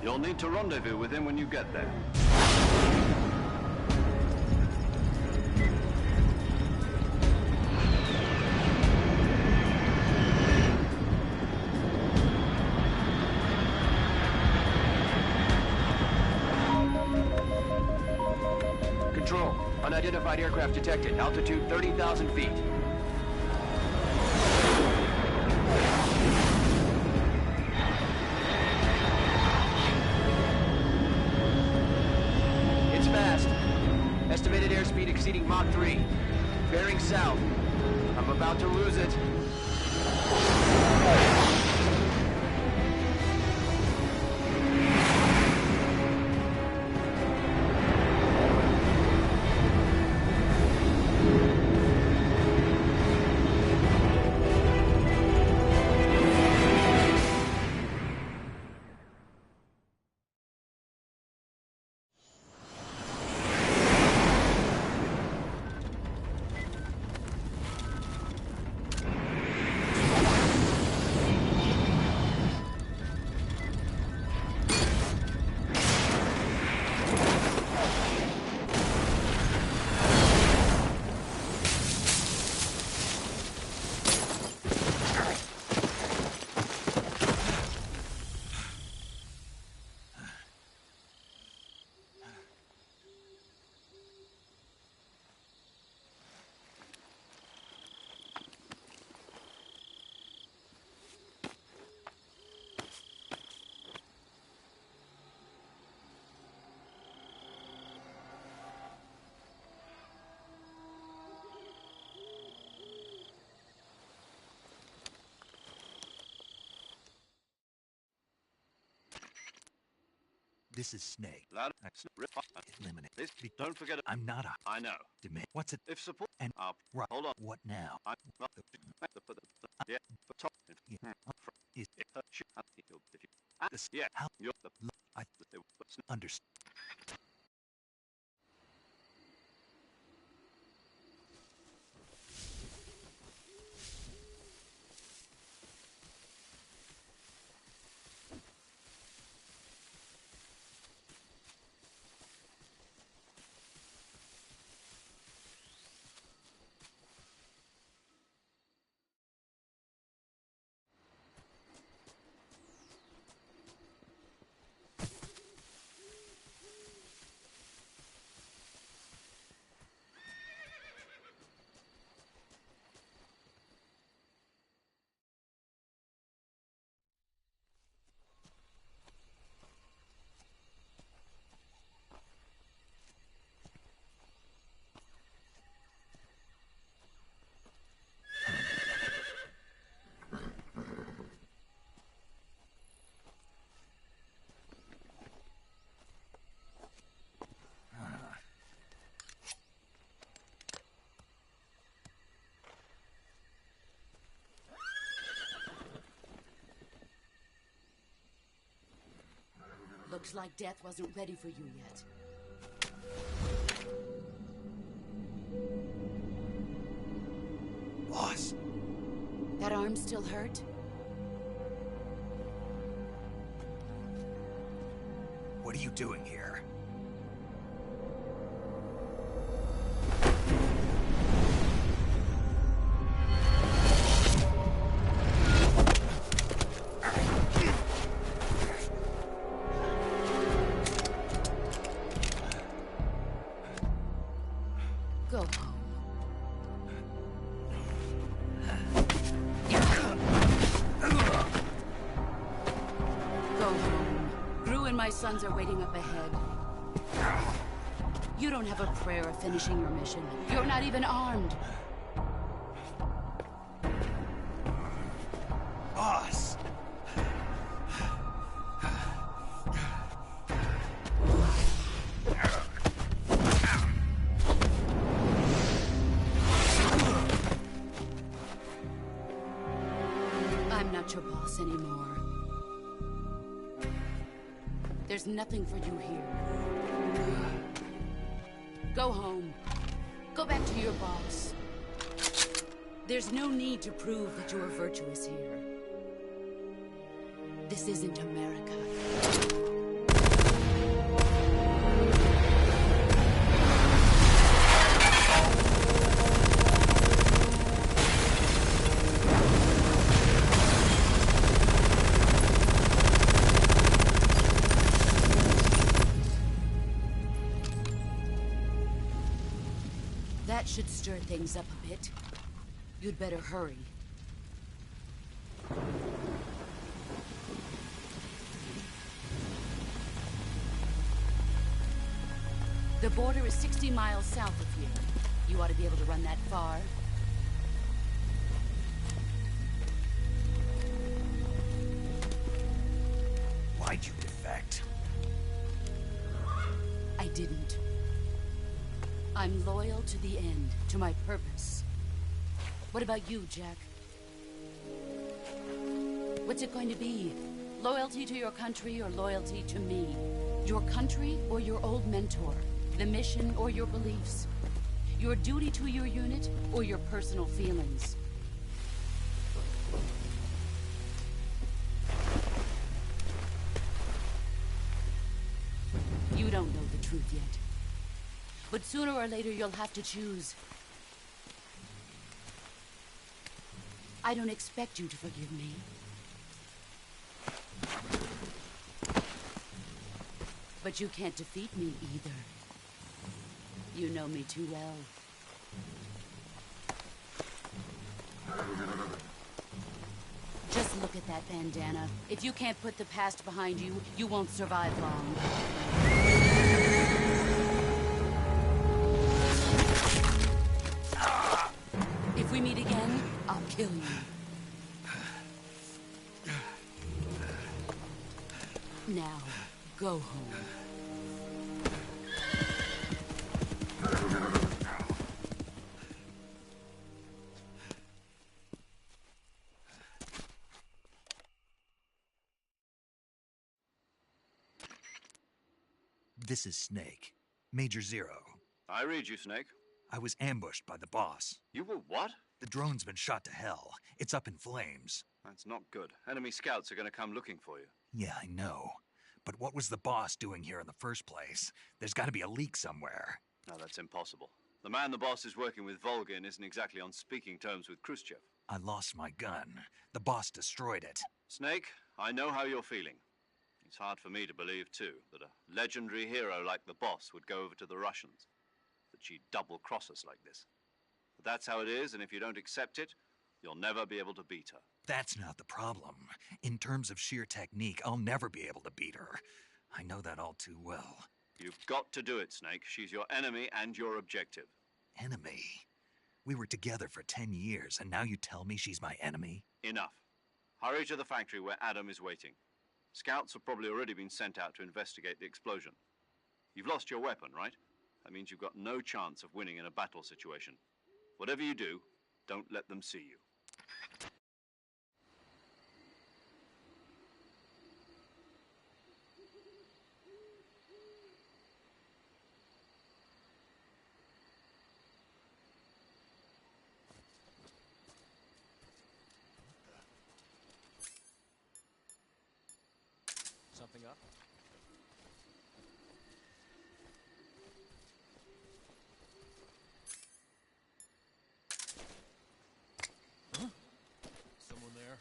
You'll need to rendezvous with him when you get there. Control. Unidentified aircraft detected. Altitude 30,000 feet. It's fast. Estimated airspeed exceeding Mach 3. Bearing south. I'm about to lose it. This is Snake. Eliminate. Don't forget it. I'm not a... I know. Demand. What's it? If support... And... Right. Hold on. What now? I'm not the... Yeah. For top... Is... Yeah. How... You're the... I... Understand. Looks like death wasn't ready for you yet. Boss. That arm still hurt? What are you doing here? Go home. Go home. Gru and my sons are waiting up ahead. You don't have a prayer of finishing your mission. You're not even armed. Boss! I'm not your boss anymore. There's nothing for you here. Go home. Go back to your boss. There's no need to prove that you are virtuous here. This isn't America. That should stir things up a bit. You'd better hurry. The border is 60 miles south of here. You ought to be able to run that far. Why'd you defect? I didn't. I'm loyal to the end, to my purpose. What about you, Jack? What's it going to be? Loyalty to your country or loyalty to me? Your country or your old mentor? The mission or your beliefs? Your duty to your unit or your personal feelings? You don't know the truth yet. But sooner or later, you'll have to choose. I don't expect you to forgive me. But you can't defeat me either. You know me too well. Just look at that bandana. If you can't put the past behind you, you won't survive long. If we meet again, I'll kill you. Now, Go home. This is Snake. Major Zero. I read you, Snake. I was ambushed by the boss. You were what? The drone's been shot to hell. It's up in flames. That's not good. Enemy scouts are going to come looking for you. Yeah, I know. But what was the boss doing here in the first place? There's got to be a leak somewhere. No, that's impossible. The man the boss is working with, Volgin, isn't exactly on speaking terms with Khrushchev. I lost my gun. The boss destroyed it. Snake, I know how you're feeling. It's hard for me to believe, too, that a legendary hero like the boss would go over to the Russians. That she'd double-cross us like this. But that's how it is, and if you don't accept it, you'll never be able to beat her. That's not the problem. In terms of sheer technique, I'll never be able to beat her. I know that all too well. You've got to do it, Snake. She's your enemy and your objective. Enemy? We were together for 10 years, and now you tell me she's my enemy? Enough. Hurry to the factory where Adam is waiting. Scouts have probably already been sent out to investigate the explosion. You've lost your weapon, right? That means you've got no chance of winning in a battle situation. Whatever you do, don't let them see you. Something up? Huh? Someone there?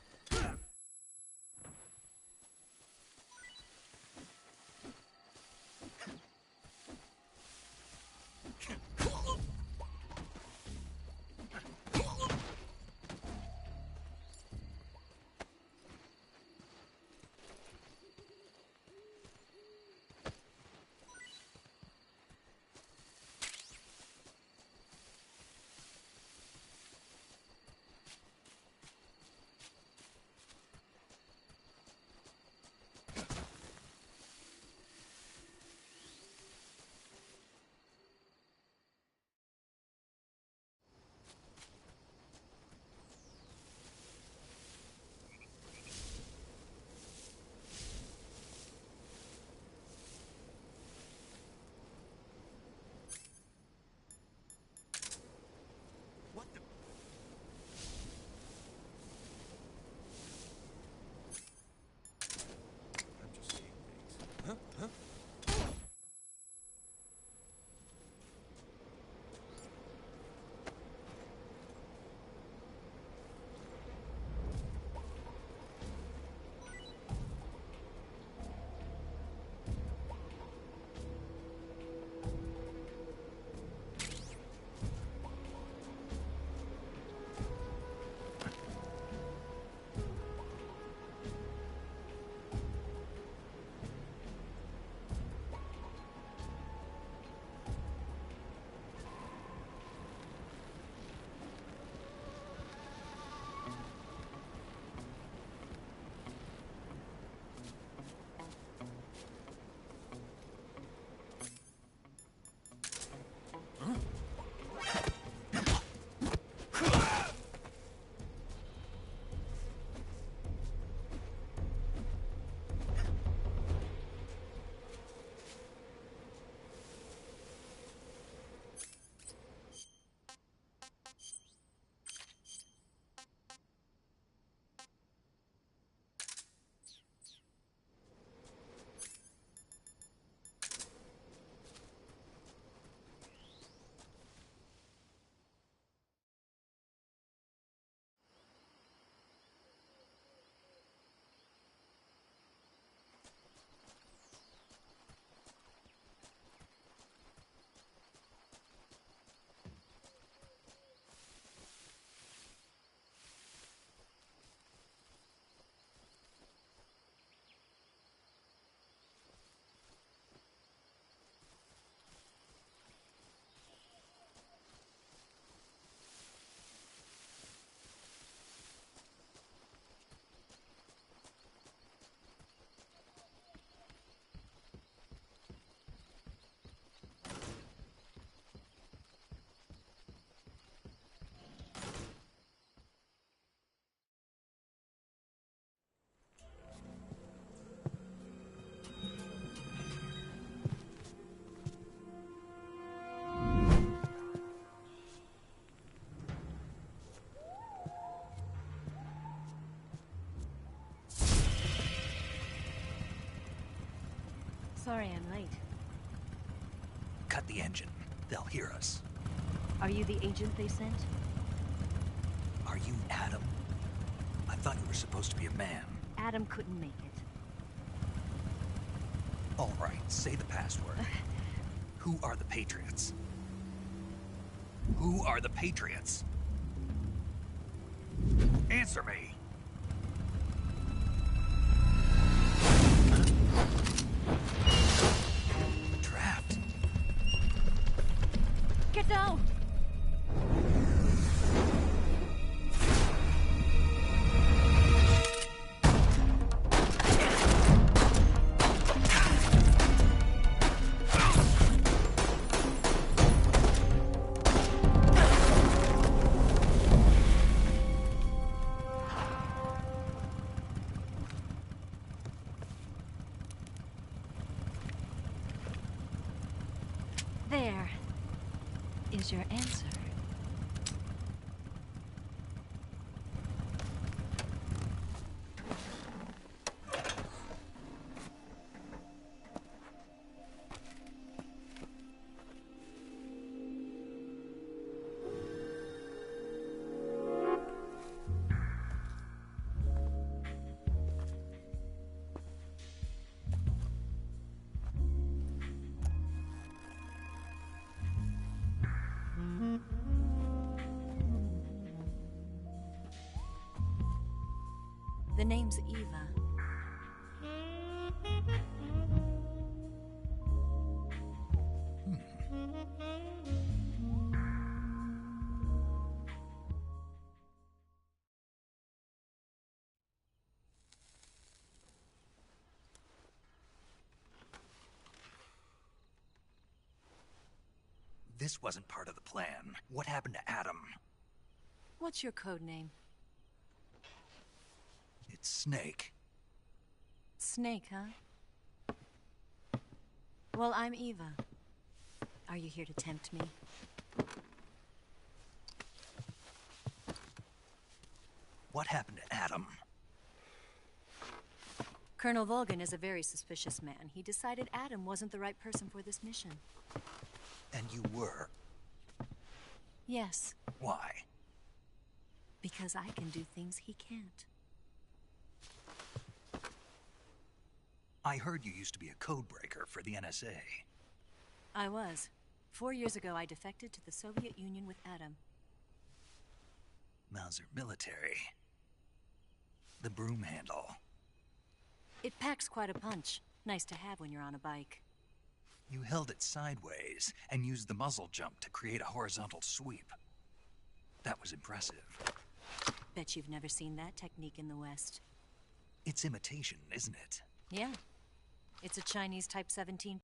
Sorry I'm late. Cut the engine. They'll hear us. Are you the agent they sent? Are you Adam? I thought you were supposed to be a man. Adam couldn't make it. All right, say the password. Who are the Patriots? Who are the Patriots? Answer me! Trapped. Get down! There is your answer. The name's Eva. This wasn't part of the plan. What happened to Adam? What's your code name? It's Snake. Snake, huh? Well, I'm Eva. Are you here to tempt me? What happened to Adam? Colonel Volgan is a very suspicious man. He decided Adam wasn't the right person for this mission. And you were? Yes. Why? Because I can do things he can't. I heard you used to be a codebreaker for the NSA. I was. 4 years ago, I defected to the Soviet Union with Adam. Mauser military. The broom handle. It packs quite a punch. Nice to have when you're on a bike. You held it sideways and used the muzzle jump to create a horizontal sweep. That was impressive. Bet you've never seen that technique in the West. It's imitation, isn't it? Yeah. It's a Chinese Type 17